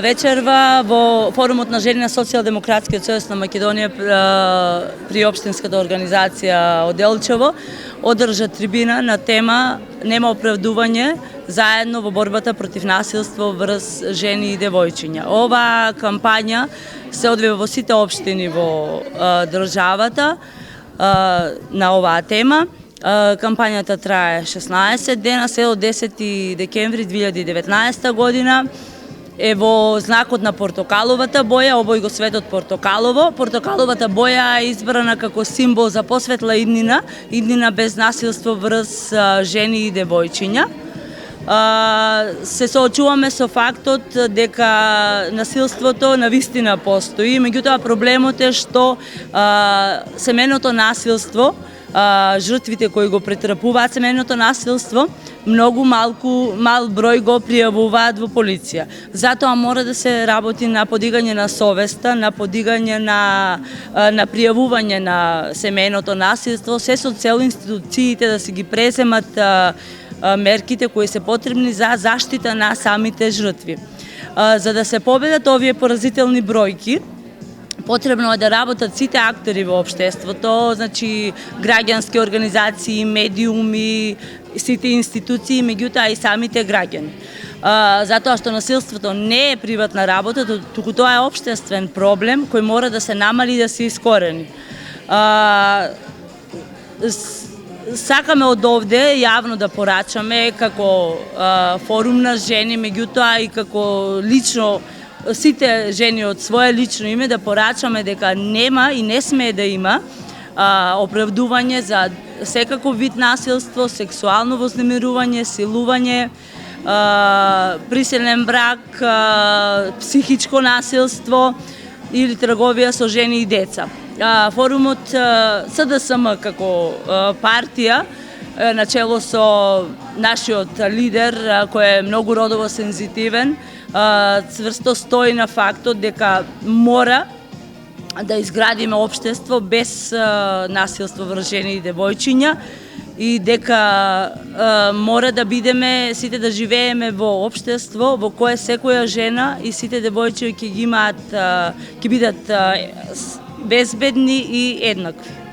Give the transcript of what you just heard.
Вечерва во форумот на жени на Социјалдемократскиот сојуз на Македонија при општинската организација од Делчево одржа трибина на тема "Нема оправдување заедно во борбата против насилство врз жени и девојчиња". Оваа кампања се одвива во сите општини во државата на оваа тема. Кампањата трае 16 дена, се од 10 декември 2019 година. Е во знакот на портокаловата боја, обој го светот портокалово. Портокаловата боја е избрана како символ за посветла иднина, иднина без насилство врз жени и девојчиња. Се соочуваме со фактот дека насилството навистина постои, меѓутоа проблемот е што семејното насилство, жртвите кои го претрпуваат семејното насилство, многу мал број го пријавуваат во полиција. Затоа мора да се работи на подигање на совеста, на подигање на пријавување на семејното насилство, се со цел институциите да се ги преземат мерките кои се потребни за заштита на самите жртви. За да се победат овие поразителни бројки, потребно е да работат сите актери во општеството, значи граѓански организации, медиуми, сите институции, меѓутоа и самите граѓани. Затоа што насилството не е приватна работа, туку тоа е општествен проблем кој мора да се намали и да се искорени. Сакаме од овде јавно да порачаме како форум на жени, меѓутоа и како лично сите жени од свое лично име да порачаме дека нема и не смее да има оправдување за секаков вид насилство, сексуално вознемирување, силување, присилен брак, психичко насилство или трговија со жени и деца. Форумот СДСМ како партија начело со нашиот лидер кој е многу родово сензитивен, цврсто стои на фактот дека мора да изградиме општество без насилство врз жени и девојчиња и дека мора да бидеме, сите да живееме во општество во кое секоја жена и сите девојчиња ќе бидат безбедни и еднакви.